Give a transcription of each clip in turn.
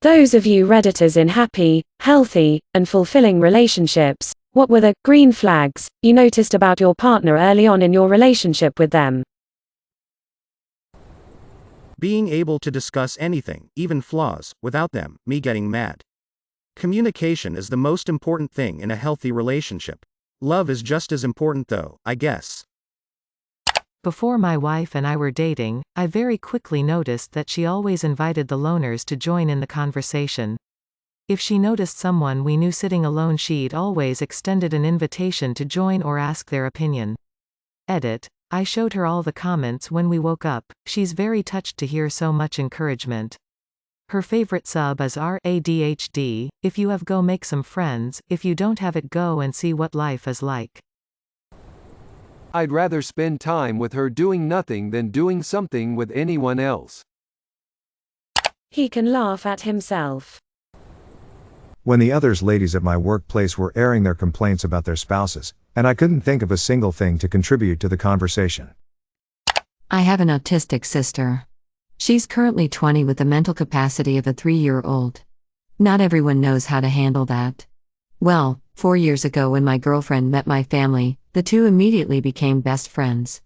Those of you Redditors in happy, healthy, and fulfilling relationships, what were the green flags you noticed about your partner early on in your relationship with them? Being able to discuss anything, even flaws, without me getting mad. Communication is the most important thing in a healthy relationship. Love is just as important though, I guess. Before my wife and I were dating, I very quickly noticed that she always invited the loners to join in the conversation. If she noticed someone we knew sitting alone, she'd always extended an invitation to join or ask their opinion. Edit. I showed her all the comments when we woke up. She's very touched to hear so much encouragement. Her favorite sub is ADHD. If you have, go make some friends. If you don't have it, go and see what life is like. I'd rather spend time with her doing nothing than doing something with anyone else. He can laugh at himself. When the others ladies at my workplace were airing their complaints about their spouses, and I couldn't think of a single thing to contribute to the conversation. I have an autistic sister. She's currently 20 with the mental capacity of a 3-year-old. Not everyone knows how to handle that. Well, 4 years ago when my girlfriend met my family, the two immediately became best friends.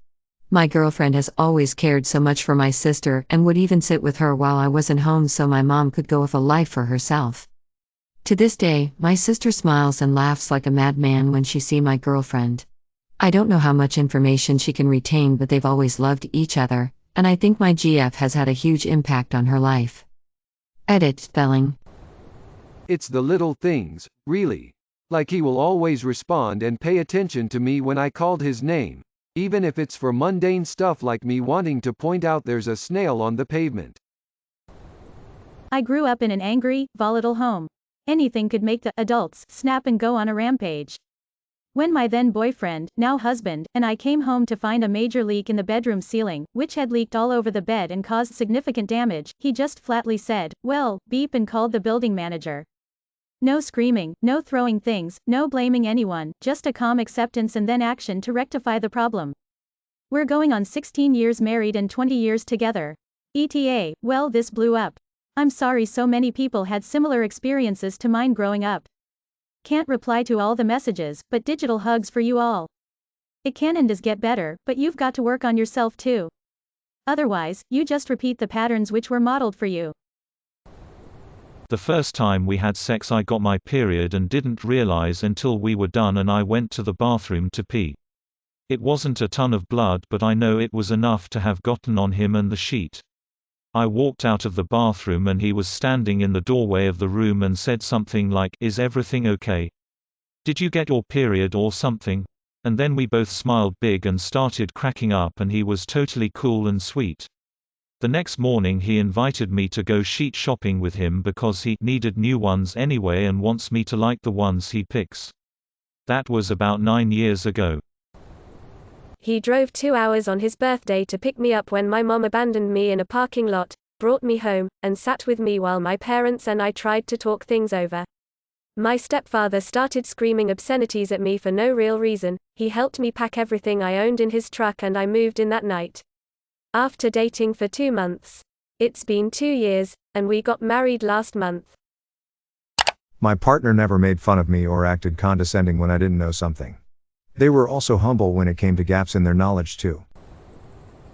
My girlfriend has always cared so much for my sister and would even sit with her while I wasn't home so my mom could go with a life for herself. To this day, my sister smiles and laughs like a madman when she sees my girlfriend. I don't know how much information she can retain, but they've always loved each other, and I think my GF has had a huge impact on her life. Edit spelling. It's the little things, really. Like he will always respond and pay attention to me when I called his name, even if it's for mundane stuff like me wanting to point out there's a snail on the pavement. I grew up in an angry, volatile home. Anything could make the adults snap and go on a rampage. When my then boyfriend, now husband, and I came home to find a major leak in the bedroom ceiling, which had leaked all over the bed and caused significant damage, he just flatly said, "Well, beep," and called the building manager. No screaming, no throwing things, no blaming anyone, just a calm acceptance and then action to rectify the problem. We're going on 16 years married and 20 years together. ETA, well, this blew up. I'm sorry so many people had similar experiences to mine growing up. Can't reply to all the messages, but digital hugs for you all. It can and does get better, but you've got to work on yourself too. Otherwise, you just repeat the patterns which were modeled for you. The first time we had sex I got my period and didn't realize until we were done and I went to the bathroom to pee. It wasn't a ton of blood but I know it was enough to have gotten on him and the sheet. I walked out of the bathroom and he was standing in the doorway of the room and said something like, "Is everything okay? Did you get your period or something?" And then we both smiled big and started cracking up and he was totally cool and sweet. The next morning he invited me to go sheet shopping with him because he needed new ones anyway and wants me to like the ones he picks. That was about 9 years ago. He drove 2 hours on his birthday to pick me up when my mom abandoned me in a parking lot, brought me home, and sat with me while my parents and I tried to talk things over. My stepfather started screaming obscenities at me for no real reason. He helped me pack everything I owned in his truck and I moved in that night. After dating for 2 months. It's been 2 years, and we got married last month. My partner never made fun of me or acted condescending when I didn't know something. They were also humble when it came to gaps in their knowledge too.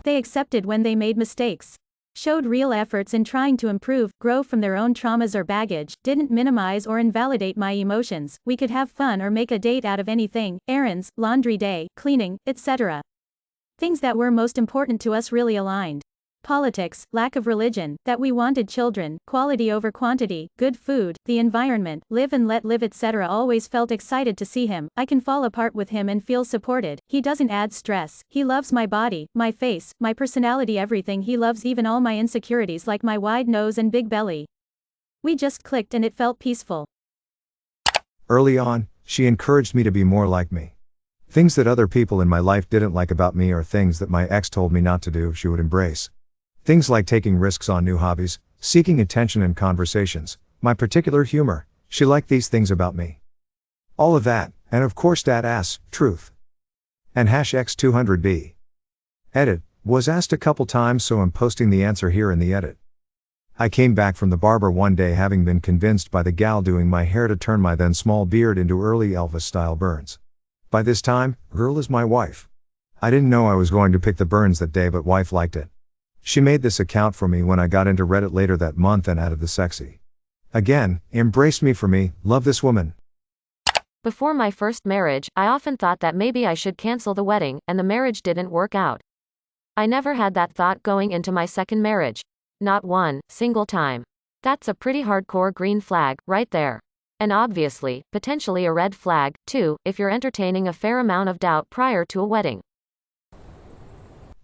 They accepted when they made mistakes. Showed real efforts in trying to improve, grow from their own traumas or baggage, didn't minimize or invalidate my emotions. We could have fun or make a date out of anything, errands, laundry day, cleaning, etc. Things that were most important to us really aligned. Politics, lack of religion, that we wanted children, quality over quantity, good food, the environment, live and let live etc. Always felt excited to see him. I can fall apart with him and feel supported. He doesn't add stress. He loves my body, my face, my personality, everything. He loves even all my insecurities like my wide nose and big belly. We just clicked and it felt peaceful. Early on, she encouraged me to be more like me. Things that other people in my life didn't like about me or things that my ex told me not to do, she would embrace. Things like taking risks on new hobbies, seeking attention in conversations, my particular humor. She liked these things about me. All of that, and of course that ass, truth. And #X200B. Edit, was asked a couple times so I'm posting the answer here in the edit. I came back from the barber one day having been convinced by the gal doing my hair to turn my then small beard into early Elvis-style burns. By this time, girl is my wife. I didn't know I was going to pick the burns that day, but wife liked it. She made this account for me when I got into Reddit later that month and added the sexy. Again, embraced me for me, love this woman. Before my first marriage, I often thought that maybe I should cancel the wedding, and the marriage didn't work out. I never had that thought going into my second marriage. Not one single time. That's a pretty hardcore green flag, right there. And obviously, potentially a red flag, too, if you're entertaining a fair amount of doubt prior to a wedding.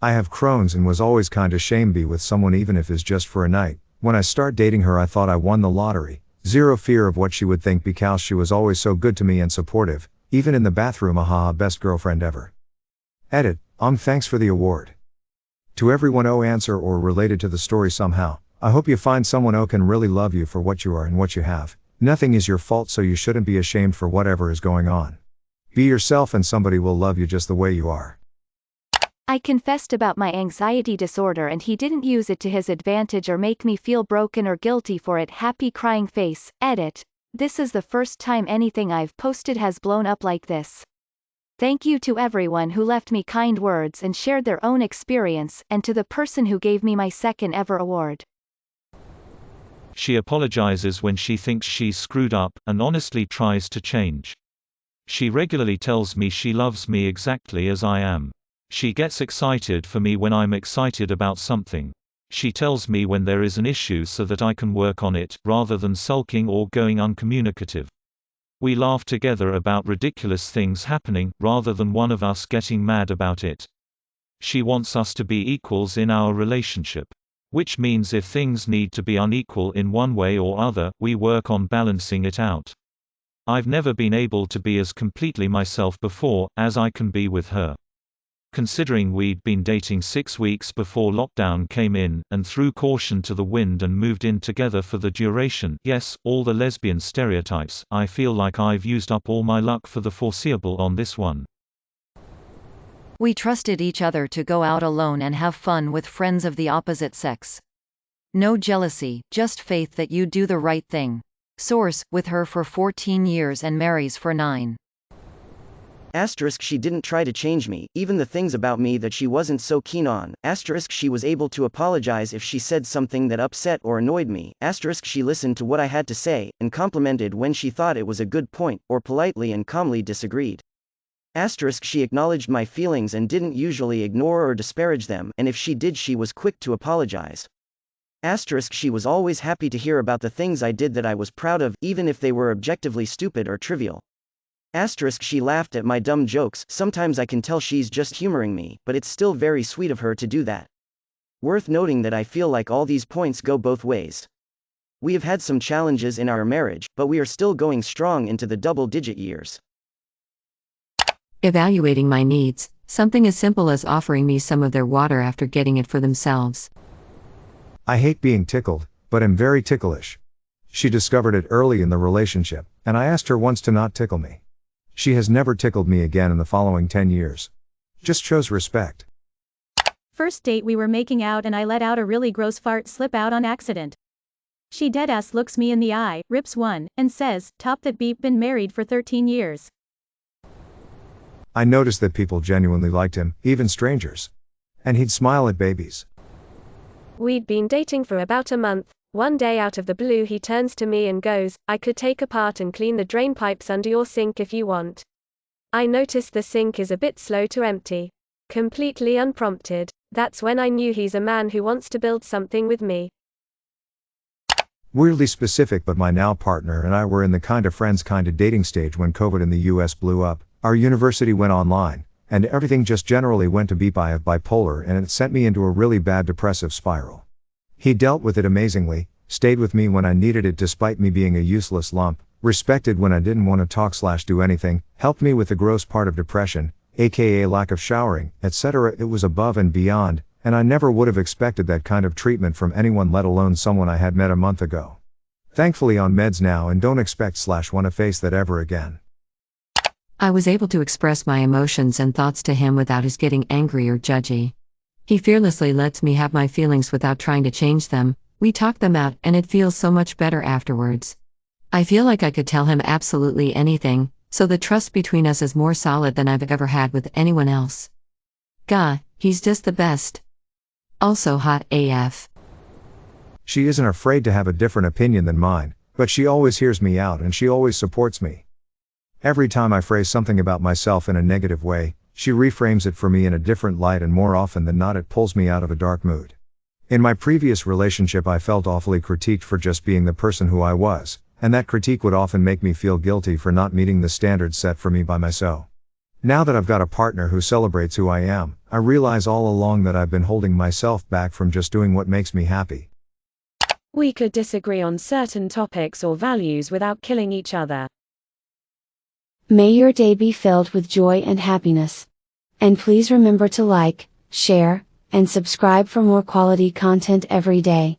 I have Crohn's and was always kinda shame be with someone even if it's just for a night. When I start dating her I thought I won the lottery. Zero fear of what she would think because she was always so good to me and supportive, even in the bathroom. Aha, best girlfriend ever. Edit, thanks for the award. To everyone answer or related to the story somehow, I hope you find someone who can really love you for what you are and what you have. Nothing is your fault, so you shouldn't be ashamed for whatever is going on. Be yourself and somebody will love you just the way you are. I confessed about my anxiety disorder and he didn't use it to his advantage or make me feel broken or guilty for it. Happy crying face. Edit. This is the first time anything I've posted has blown up like this. Thank you to everyone who left me kind words and shared their own experience, and to the person who gave me my second ever award. She apologizes when she thinks she's screwed up, and honestly tries to change. She regularly tells me she loves me exactly as I am. She gets excited for me when I'm excited about something. She tells me when there is an issue so that I can work on it, rather than sulking or going uncommunicative. We laugh together about ridiculous things happening, rather than one of us getting mad about it. She wants us to be equals in our relationship. Which means if things need to be unequal in one way or other, we work on balancing it out. I've never been able to be as completely myself before, as I can be with her. Considering we'd been dating 6 weeks before lockdown came in, and threw caution to the wind and moved in together for the duration, yes, all the lesbian stereotypes, I feel like I've used up all my luck for the foreseeable on this one. We trusted each other to go out alone and have fun with friends of the opposite sex. No jealousy, just faith that you'd do the right thing. Source, with her for 14 years and marries for 9. Asterisk, she didn't try to change me, even the things about me that she wasn't so keen on. Asterisk, she was able to apologize if she said something that upset or annoyed me. Asterisk, she listened to what I had to say, and complimented when she thought it was a good point, or politely and calmly disagreed. Asterisk, she acknowledged my feelings and didn't usually ignore or disparage them, and if she did she was quick to apologize. Asterisk, she was always happy to hear about the things I did that I was proud of, even if they were objectively stupid or trivial. Asterisk, she laughed at my dumb jokes. Sometimes I can tell she's just humoring me, but it's still very sweet of her to do that. Worth noting that I feel like all these points go both ways. We have had some challenges in our marriage, but we are still going strong into the double-digit years. Evaluating my needs, something as simple as offering me some of their water after getting it for themselves. I hate being tickled, but am very ticklish. She discovered it early in the relationship, and I asked her once to not tickle me. She has never tickled me again in the following 10 years. Just shows respect. First date, we were making out and I let out a really gross fart slip out on accident. She deadass looks me in the eye, rips one, and says, "Top that beep, been married for 13 years. I noticed that people genuinely liked him, even strangers. And he'd smile at babies. We'd been dating for about a month. One day out of the blue he turns to me and goes, "I could take apart and clean the drain pipes under your sink if you want." I noticed the sink is a bit slow to empty. Completely unprompted. That's when I knew he's a man who wants to build something with me. Weirdly specific, but my now partner and I were in the kinda friends kinda dating stage when COVID in the US blew up. Our university went online, and everything just generally went to beep. I have bipolar and it sent me into a really bad depressive spiral. He dealt with it amazingly, stayed with me when I needed it despite me being a useless lump, respected when I didn't want to talk/do anything, helped me with the gross part of depression, aka lack of showering, etc. It was above and beyond, and I never would have expected that kind of treatment from anyone, let alone someone I had met a month ago. Thankfully on meds now and don't expect/want to face that ever again. I was able to express my emotions and thoughts to him without his getting angry or judgy. He fearlessly lets me have my feelings without trying to change them, We talk them out, and it feels so much better afterwards. I feel like I could tell him absolutely anything, so the trust between us is more solid than I've ever had with anyone else. Gah, he's just the best. Also hot AF. She isn't afraid to have a different opinion than mine, but she always hears me out and she always supports me. Every time I phrase something about myself in a negative way, she reframes it for me in a different light, and more often than not it pulls me out of a dark mood. In my previous relationship I felt awfully critiqued for just being the person who I was, and that critique would often make me feel guilty for not meeting the standards set for me by myself. Now that I've got a partner who celebrates who I am, I realize all along that I've been holding myself back from just doing what makes me happy. We could disagree on certain topics or values without killing each other. May your day be filled with joy and happiness. And please remember to like, share, and subscribe for more quality content every day.